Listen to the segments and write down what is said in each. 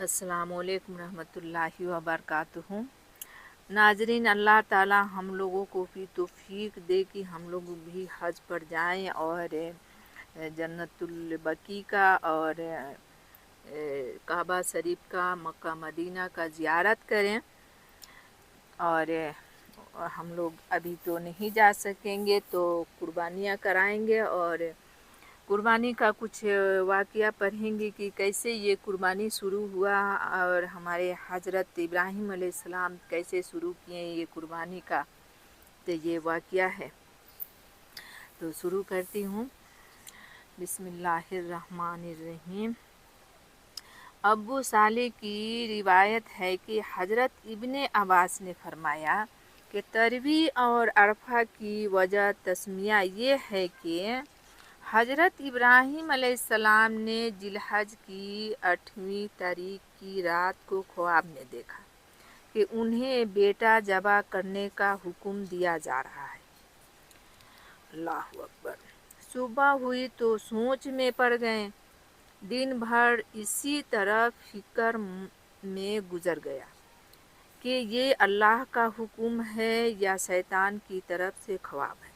अस्सलाम वालेकुम रहमतुल्लाहि व बरकातुहू। नाजरीन, अल्लाह ताला हम लोगों को भी तौफीक दे कि हम लोग भी हज पर जाएं और जन्नतुल बकी का और काबा शरीफ का, मक्का मदीना का ज़ियारत करें। और हम लोग अभी तो नहीं जा सकेंगे तो कुर्बानियाँ कराएंगे और कुर्बानी का कुछ वाक़या पढ़ेंगे कि कैसे ये कुर्बानी शुरू हुआ और हमारे हज़रत इब्राहीम अलैहिस्सलाम कैसे शुरू किए ये कुर्बानी का, तो ये वाक़या है। तो शुरू करती हूँ। बिस्मिल्लाहिर्रहमानिर्रहीम। अबू साले की रिवायत है कि हज़रत इब्ने अब्बास ने फरमाया कि तरवी और अरफा की वजह तस्मिया ये है कि हज़रत इब्राहीम अलैहिस्सलाम ने जिलहज की 8वीं तारीख की रात को ख्वाब में देखा कि उन्हें बेटा ज़बह करने का हुक्म दिया जा रहा है। अल्लाहु अकबर। सुबह हुई तो सोच में पड़ गए। दिन भर इसी तरह फिक्र में गुजर गया कि ये अल्लाह का हुक्म है या शैतान की तरफ से ख्वाब है।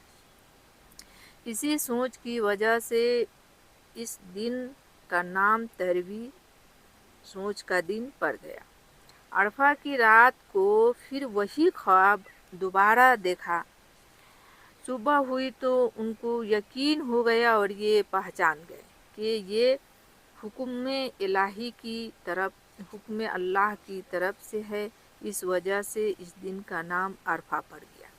इसी सोच की वजह से इस दिन का नाम तरवी सोच का दिन पड़ गया। अरफा की रात को फिर वही ख्वाब दोबारा देखा। सुबह हुई तो उनको यकीन हो गया और ये पहचान गए कि ये हुक्म इलाही की तरफ, हुक्म अल्लाह की तरफ से है। इस वजह से इस दिन का नाम अरफा पड़ गया।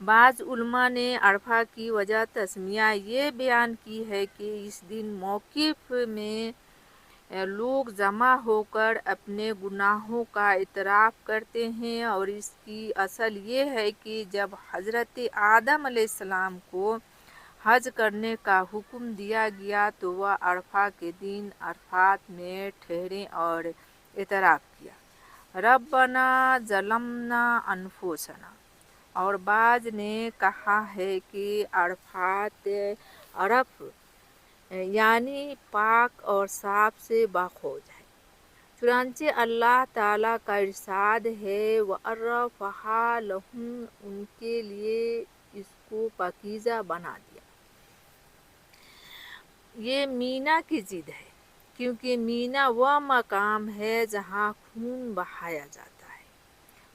बाज़ उलमा ने अरफा की वजह तस्मिया ये बयान की है कि इस दिन मौक़िफ़ में लोग जमा होकर अपने गुनाहों का इतराफ़ करते हैं और इसकी असल ये है कि जब हज़रत आदम अलैहिस्सलाम को हज करने का हुक्म दिया गया तो वह अरफा के दिन अरफात में ठहरे और इतराफ़ किया, रब्बना ज़लमना अनफुसना। और बाज़ ने कहा है कि अरफात अरफ यानी पाक और साफ से बाखौज है। चुनांचे अल्लाह ताला का इरशाद है व अर्रफ़हा लहुम, उनके लिए इसको पाकीज़ा बना दिया। ये मीना की ज़िद है क्योंकि मीना वह मकाम है जहाँ खून बहाया जाता है,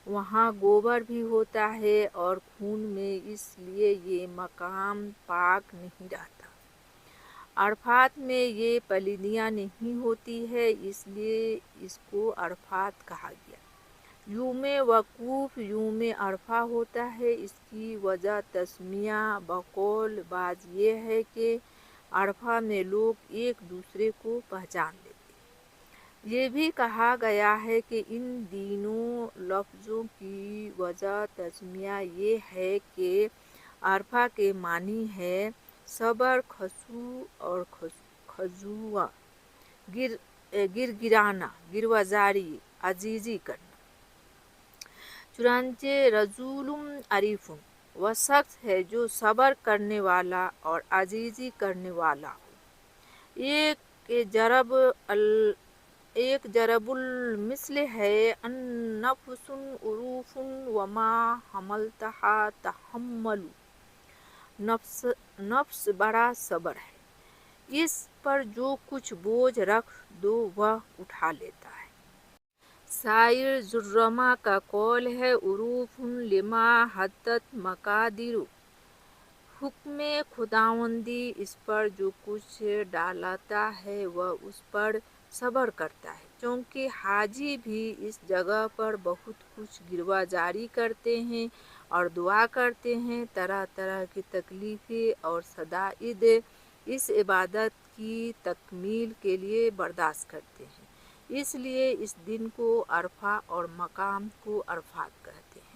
वहाँ गोबर भी होता है और खून में, इसलिए ये मकाम पाक नहीं रहता। अरफात में ये पलिदियाँ नहीं होती है, इसलिए इसको अरफात कहा गया। यूम वकूफ़ यूम अरफा होता है। इसकी वजह तस्मिया बकौल बाज़ ये है कि अरफा में लोग एक दूसरे को पहचान लेते हैं। ये भी कहा गया है कि इन तीनों लफ्ज़ों की वजह तस्मिया ये है कि अरफा के मानी है सबर, खशू और खजुआ, गिरगिराना, गिरवाजारी, अजीज़ी करना। चुनांचे रजूलुम अरीफुन, वह शख्स है जो सबर करने वाला और अजीज़ी करने वाला हो। एक जरबुल मिसल है अन्नफुसुन उरूफुन वमा हमलतहा तहम्मलु, नफ्स बड़ा सबर है, इस पर जो कुछ बोझ रख दो वह उठा लेता है। शायर जुर्रमा का कौल है उरूफुन लिमा हद्दत मकादिरु, हुक्म खुदावंदी इस पर जो कुछ डालता है वह उस पर सबर करता है। क्योंकि हाजी भी इस जगह पर बहुत कुछ गिरवा जारी करते हैं और दुआ करते हैं, तरह तरह की तकलीफ़ें और शदाइद इस इबादत की तकमील के लिए बर्दाश्त करते हैं। इसलिए इस दिन को अरफा और मकाम को अरफात कहते हैं।